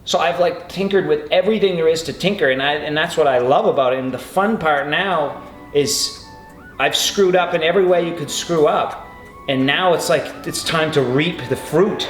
So I've like tinkered with everything there is to tinker, and that's what I love about it. And the fun part now is I've screwed up in every way you could screw up, and now it's like it's time to reap the fruit.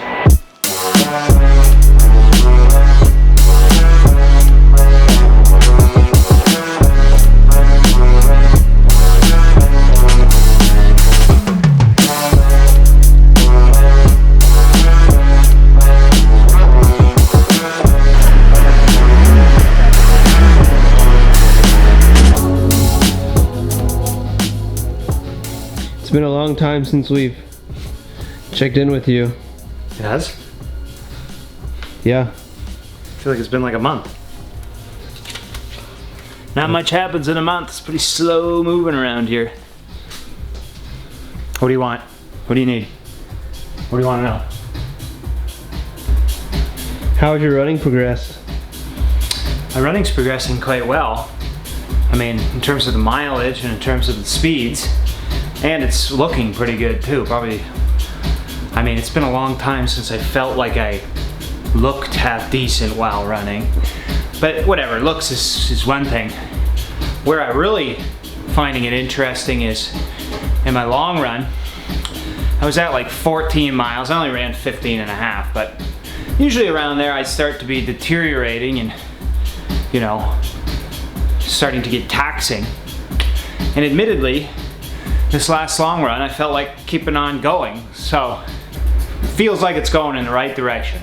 It's been a long time since we've checked in with you. It has? Yeah. I feel like it's been like a month. Not much happens in a month. It's pretty slow moving around here. What do you want? What do you need? What do you want to know? How has your running progressed? My running's progressing quite well. I mean, in terms of the mileage and in terms of the speeds. And it's looking pretty good too, probably. I mean, it's been a long time since I felt like I looked half decent while running. But whatever, looks is one thing. Where I'm really finding it interesting is in my long run, I was at like 14 miles. I only ran 15 and a half, but usually around there I start to be deteriorating and, you know, starting to get taxing. And admittedly, this last long run, I felt like keeping on going. So, it feels like it's going in the right direction.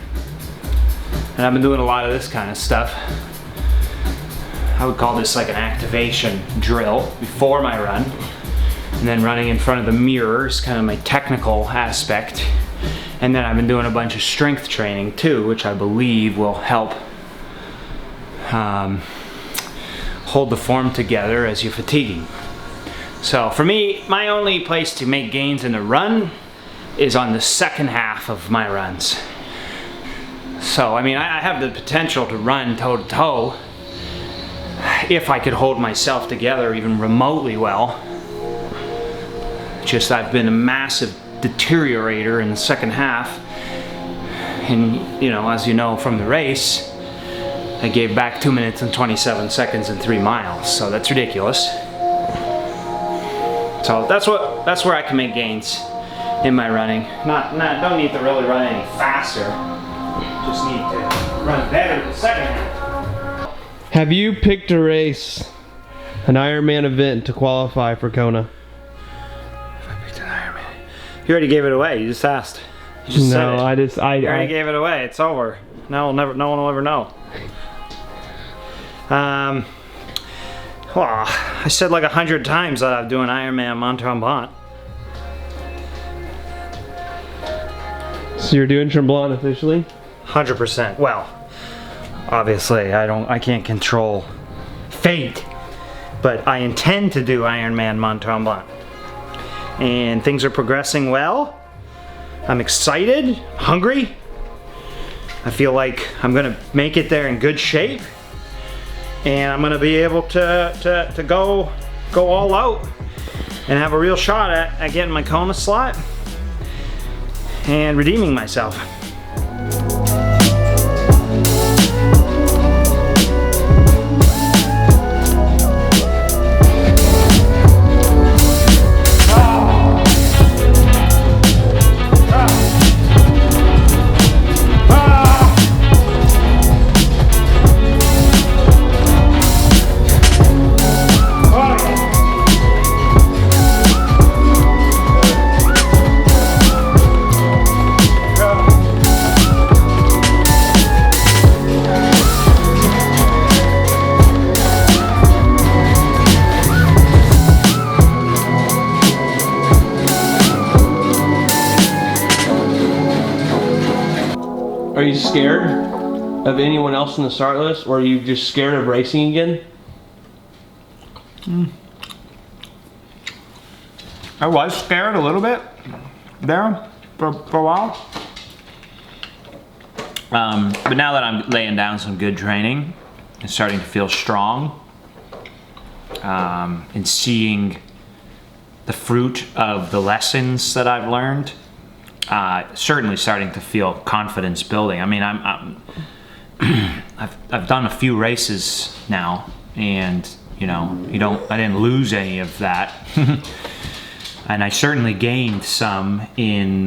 And I've been doing a lot of this kind of stuff. I would call this like an activation drill before my run. And then running in front of the mirror is kind of my technical aspect. And then I've been doing a bunch of strength training too, which I believe will help hold the form together as you're fatiguing. So for me, my only place to make gains in the run is on the second half of my runs. So, I mean, I have the potential to run toe to toe if I could hold myself together even remotely well. Just I've been a massive deteriorator in the second half. And, you know, as you know from the race, I gave back 2 minutes and 27 seconds in 3 miles. So that's ridiculous. So that's where I can make gains in my running. Don't need to really run any faster. Just need to run better the second half. Have you picked a race, an Ironman event to qualify for Kona? If I picked an Ironman, you already gave it away. You just asked. You just said it. You already gave it away. It's over. No one will ever know. Well, I said like 100 times that I'm doing Ironman Mt. So you're doing Tremblant officially? 100%. Well, obviously I can't control fate, but I intend to do Ironman Mt. And things are progressing well. I'm excited, hungry. I feel like I'm gonna make it there in good shape. And I'm gonna be able to go all out and have a real shot at getting my Kona slot and redeeming myself. Are you scared of anyone else on the start list, or are you just scared of racing again? I was scared a little bit there for a while. But now that I'm laying down some good training and starting to feel strong, and seeing the fruit of the lessons that I've learned, certainly starting to feel confidence building. I mean, I've done a few races now, and I didn't lose any of that, and I certainly gained some in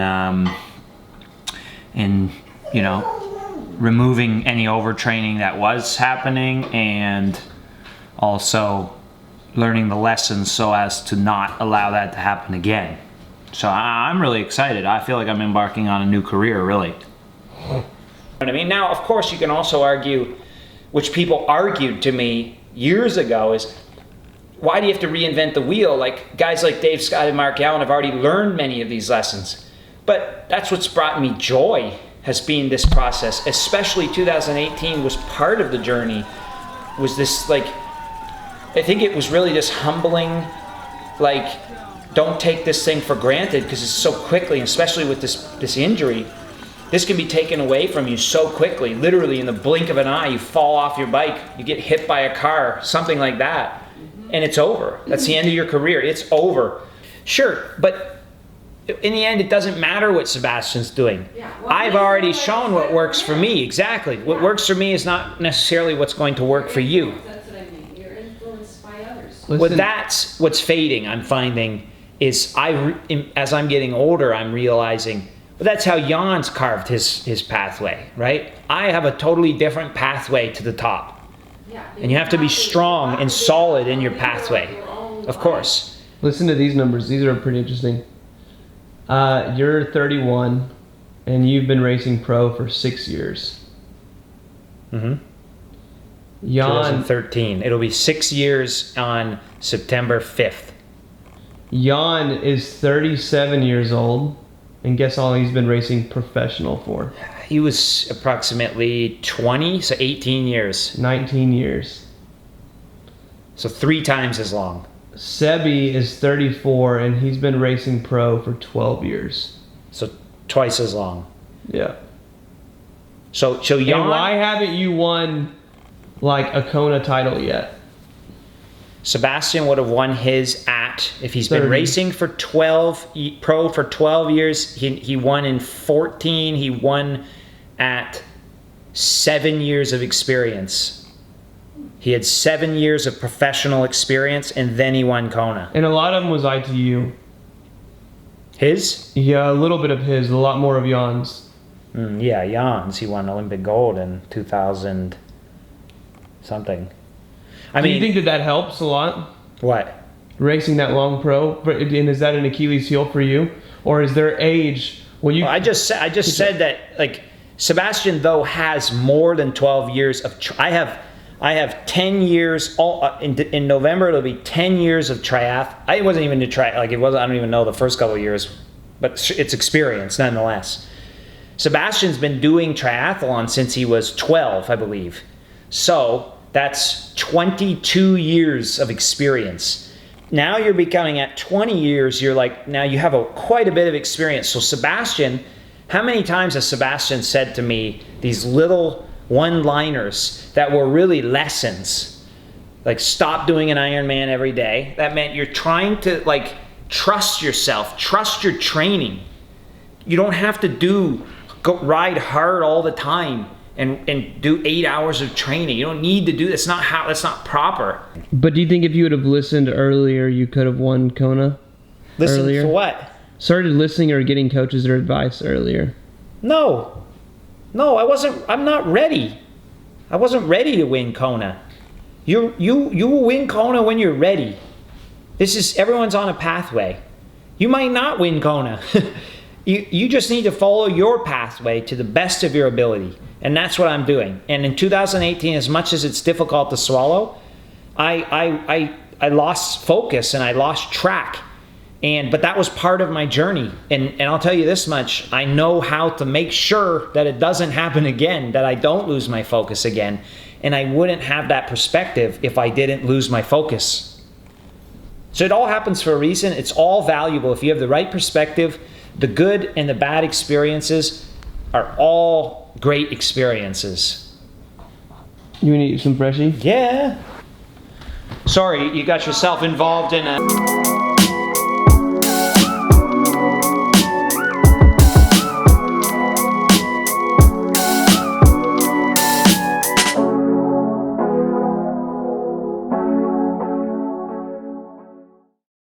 removing any overtraining that was happening, and also learning the lessons so as to not allow that to happen again. So I'm really excited. I feel like I'm embarking on a new career, really. What I mean, now, of course, you can also argue, which people argued to me years ago, is why do you have to reinvent the wheel? Like guys like Dave Scott and Mark Allen have already learned many of these lessons. But that's what's brought me joy, has been this process. Especially 2018 was part of the journey. Was this, like, I think it was really just humbling, like, don't take this thing for granted because it's so quickly, especially with this injury. This can be taken away from you so quickly. Literally in the blink of an eye, you fall off your bike, you get hit by a car, something like that, and it's over. That's the end of your career. It's over. Sure, but in the end, it doesn't matter what Sebastian's doing. I've already shown what works for me. Exactly. What works for me is not necessarily what's going to work for you. That's what I mean. You're influenced by others. Well, that's what's fading, I'm finding, is as I'm getting older, I'm realizing, well, that's how Jan's carved his pathway, right? I have a totally different pathway to the top. And you have to be strong and solid in your pathway, of course. Listen to these numbers. These are pretty interesting. You're 31, and you've been racing pro for 6 years. Mm-hmm. Jan, 2013. It'll be 6 years on September 5th. Jan is 37 years old, and guess how long he's been racing professional for? He was approximately 20, so 18 years. 19 years. So 3 times as long. Sebi is 34, and he's been racing pro for 12 years. So twice as long. Yeah. So Jan, And why haven't you won like a Kona title yet? Sebastian would have won his if he's 30. been racing for 12, pro for 12 years. He won in 14. He won at 7 years of experience. He had 7 years of professional experience, and then he won Kona. And a lot of them was ITU. His? Yeah, a little bit of his, a lot more of Jan's. Yeah, Jan's. He won Olympic gold in 2000 something. Do you think that helps a lot? What? Racing that long pro, and is that an Achilles heel for you, or is there age? Well, I just said that, like, Sebastian though has more than 12 years of. I have 10 years. In November it'll be 10 years of triathlon. I wasn't even to try. Like, it wasn't. I don't even know the first couple of years, but it's experience nonetheless. Sebastian's been doing triathlon since he was 12, I believe. So that's 22 years of experience. Now you're becoming at 20 years, you're like, now you have quite a bit of experience. So Sebastian, how many times has Sebastian said to me these little one-liners that were really lessons? Like, stop doing an Ironman every day. That meant you're trying to, like, trust yourself, trust your training. You don't have to ride hard all the time and do 8 hours of training. You don't need to do that's not proper. But do you think if you would have listened earlier, you could have won Kona? Listen earlier? For what? Started listening or getting coaches or advice earlier. No, I wasn't. I'm not ready. I wasn't ready to win Kona. You will win Kona when you're ready. Everyone's on a pathway. You might not win Kona. You just need to follow your pathway to the best of your ability. And that's what I'm doing. And in 2018, as much as it's difficult to swallow, I lost focus and I lost track. But that was part of my journey. And I'll tell you this much, I know how to make sure that it doesn't happen again, that I don't lose my focus again. And I wouldn't have that perspective if I didn't lose my focus. So it all happens for a reason. It's all valuable. If you have the right perspective, the good and the bad experiences are all great experiences. You want to eat some freshie? Yeah. Sorry, you got yourself involved in a...